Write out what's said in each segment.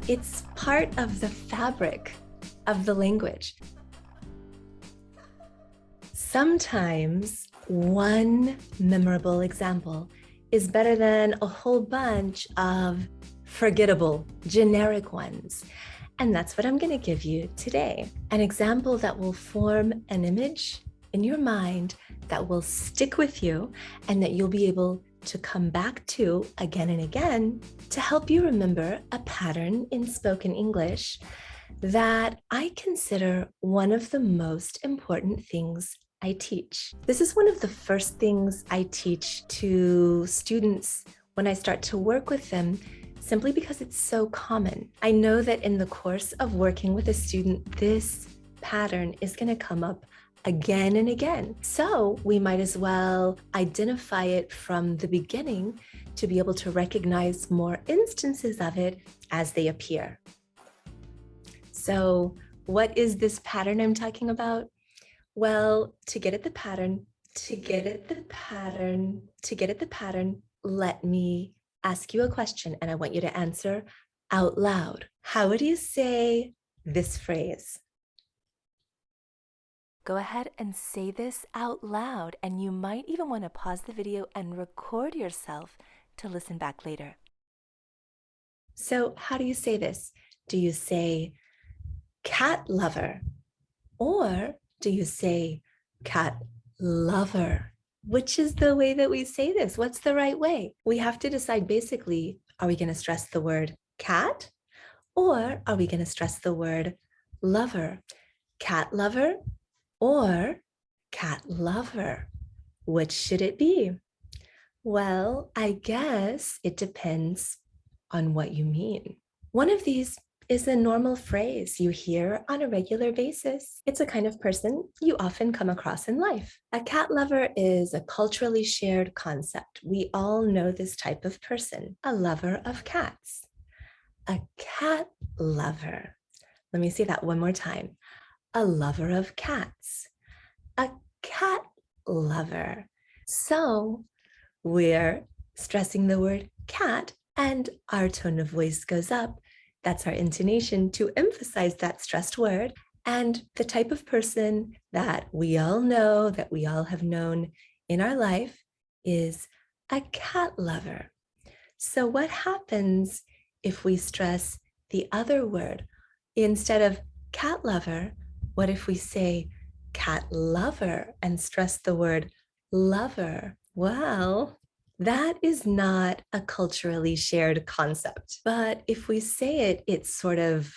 It's part of the fabric of the language. Sometimes one memorable example is better than a whole bunch of forgettable, generic ones. And that's what I'm going to give you today. An example that will form an image in your mind that will stick with you and that you'll be able to come back to again and again to help you remember a pattern in spoken English that I consider one of the most important things I teach. This is one of the first things I teach to students when I start to work with them, simply because it's so common. I know that in the course of working with a student, this pattern is going to come up again and again. So we might as well identify it from the beginning to be able to recognize more instances of it as they appear. So what is this pattern I'm talking about? Well, to get at the pattern, let me ask you a question, and I want you to answer out loud. How would you say this phrase? Go ahead and say this out loud, and you might even want to pause the video and record yourself to listen back later. So how do you say this? Do you say cat lover, or do you say cat lover? Which is the way that we say this? What's the right way? We have to decide basically, are we going to stress the word cat, or are we going to stress the word lover? Cat lover or cat lover? Which should it be? Well, I guess it depends on what you mean. One of these is a normal phrase you hear on a regular basis. It's a kind of person you often come across in life. A cat lover is a culturally shared concept. We all know this type of person, a lover of cats. A cat lover. Let me say that one more time. A lover of cats. A cat lover. So we're stressing the word cat and our tone of voice goes up. That's our intonation to emphasize that stressed word. And the type of person that we all know, that we all have known in our life, is a cat lover. So what happens if we stress the other word? Instead of cat lover, what if we say cat lover and stress the word lover? Well, that is not a culturally shared concept. But if we say it, it sort of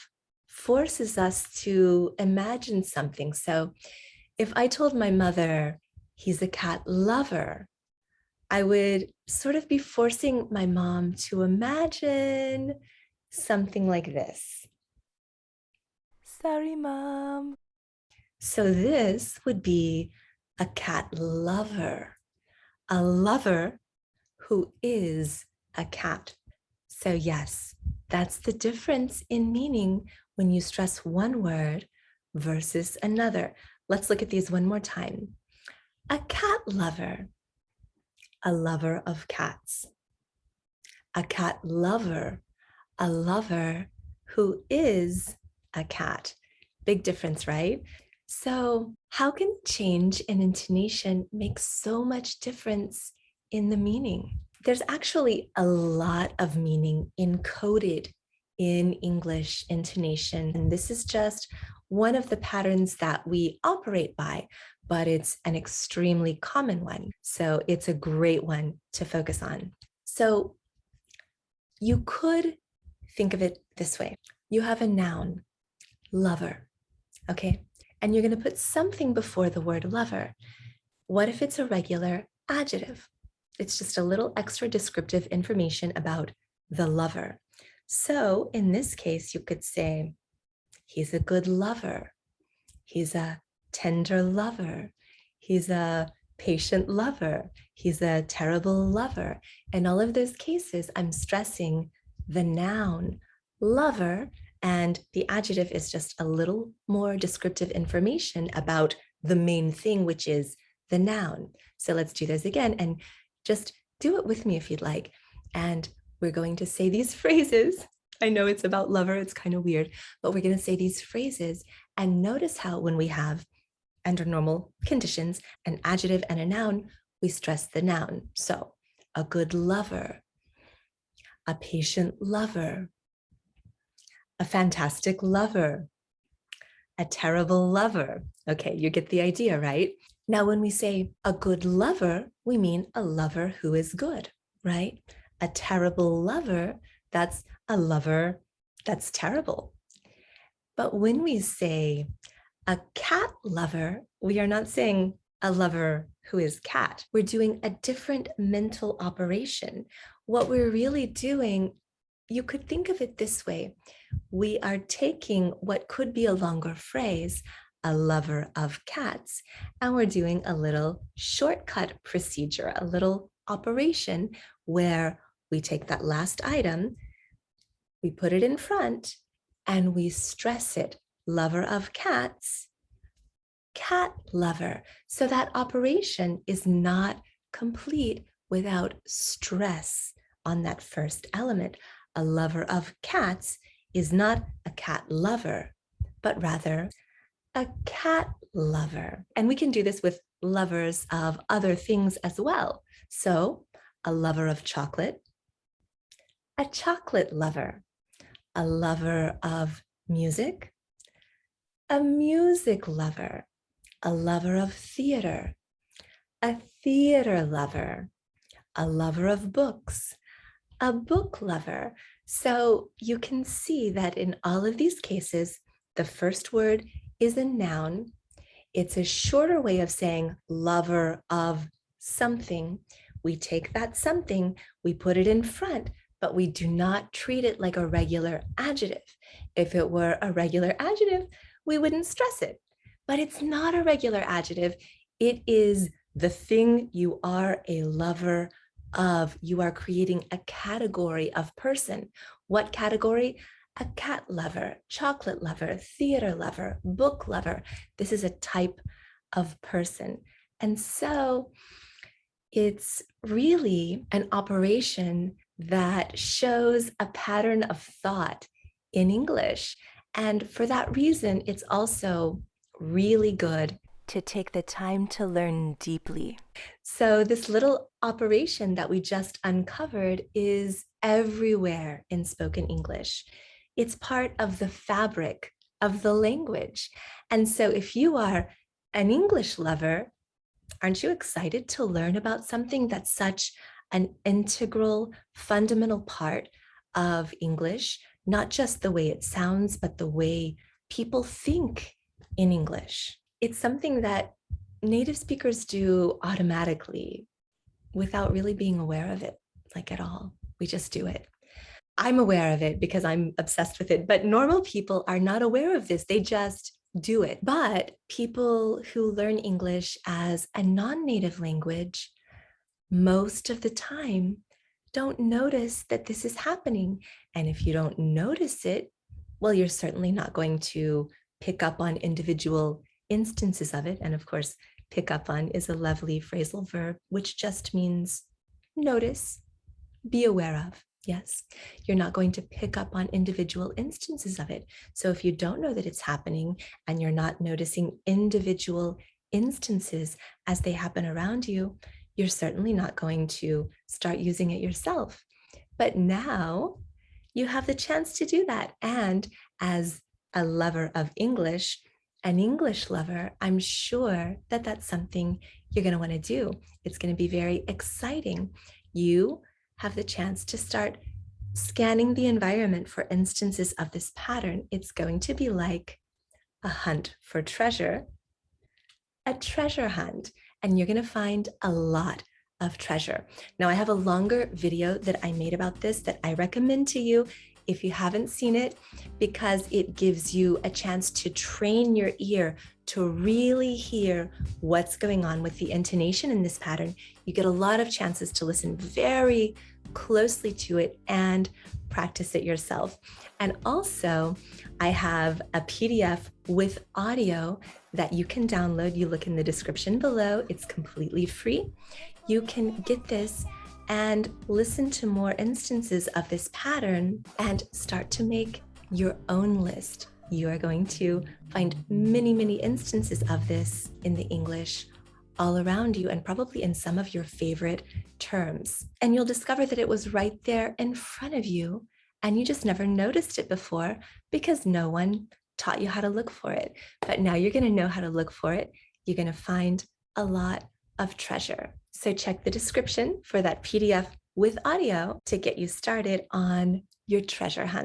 forces us to imagine something. So if I told my mother, he's a cat lover, I would sort of be forcing my mom to imagine something like this. Sorry, Mom. So this would be a cat lover, a lover who is a cat. So yes, that's the difference in meaning when you stress one word versus another. Let's look at these one more time. A cat lover, a lover of cats. A cat lover, a lover who is a cat. Big difference, right? So how can change in intonation make so much difference in the meaning? There's actually a lot of meaning encoded in English intonation. And this is just one of the patterns that we operate by, but it's an extremely common one. So it's a great one to focus on. So you could think of it this way. You have a noun, lover, okay? And you're going to put something before the word lover. What if it's a regular adjective? It's just a little extra descriptive information about the lover. So in this case, you could say, he's a good lover. He's a tender lover. He's a patient lover. He's a terrible lover. In all of those cases, I'm stressing the noun lover, and the adjective is just a little more descriptive information about the main thing, which is the noun. So let's do this again, and just do it with me if you'd like. And we're going to say these phrases I know it's about lover, it's kind of weird, but we're going to say these phrases and notice how when we have, under normal conditions, an adjective and a noun, we stress the noun. So a good lover, a patient lover, a fantastic lover, a terrible lover. Okay, you get the idea, right? Now, when we say a good lover, we mean a lover who is good, right? A terrible lover, that's a lover that's terrible. But when we say a cat lover, we are not saying a lover who is cat. We're doing a different mental operation. What we're really doing, you could think of it this way. We are taking what could be a longer phrase, a lover of cats, and we're doing a little shortcut procedure, a little operation where we take that last item, we put it in front, and we stress it, lover of cats, cat lover. So that operation is not complete without stress on that first element. A lover of cats is not a cat lover, but rather a cat lover. And we can do this with lovers of other things as well. So a lover of chocolate, a chocolate lover, a lover of music, a music lover, a lover of theater, a theater lover, a lover of books, a book lover. So you can see that in all of these cases, the first word is a noun. It's a shorter way of saying lover of something. We take that something, we put it in front, but we do not treat it like a regular adjective. If it were a regular adjective, we wouldn't stress it. But it's not a regular adjective. It is the thing you are a lover of. You are creating a category of person. What category? A cat lover, chocolate lover, theater lover, book lover. This is a type of person. And so it's really an operation that shows a pattern of thought in English. And for that reason, it's also really good to take the time to learn deeply. So this little operation that we just uncovered is everywhere in spoken English. It's part of the fabric of the language. And so if you are an English lover, aren't you excited to learn about something that's such an integral, fundamental part of English, not just the way it sounds, but the way people think in English? It's something that native speakers do automatically without really being aware of it, like at all. We just do it. I'm aware of it because I'm obsessed with it, but normal people are not aware of this. They just do it. But people who learn English as a non-native language, most of the time, don't notice that this is happening. And if you don't notice it, well, you're certainly not going to pick up on individual instances of it. And of course, pick up on is a lovely phrasal verb, which just means notice, be aware of. Yes, you're not going to pick up on individual instances of it. So if you don't know that it's happening and you're not noticing individual instances as they happen around you, you're certainly not going to start using it yourself. But now you have the chance to do that. And as a lover of English, an English lover, I'm sure that that's something you're going to want to do. It's going to be very exciting. You have the chance to start scanning the environment for instances of this pattern. It's going to be like a hunt for treasure, a treasure hunt, and you're going to find a lot of treasure. Now, I have a longer video that I made about this that I recommend to you if you haven't seen it, because it gives you a chance to train your ear to really hear what's going on with the intonation in this pattern. You get a lot of chances to listen very closely to it and practice it yourself. And also, I have a PDF with audio that you can download. You look in the description below. It's completely free. You can get this and listen to more instances of this pattern and start to make your own list. You are going to find many, many instances of this in the English all around you and probably in some of your favorite terms. And you'll discover that it was right there in front of you and you just never noticed it before because no one taught you how to look for it. But now you're going to know how to look for it. You're going to find a lot of treasure. So check the description for that PDF with audio to get you started on your treasure hunt.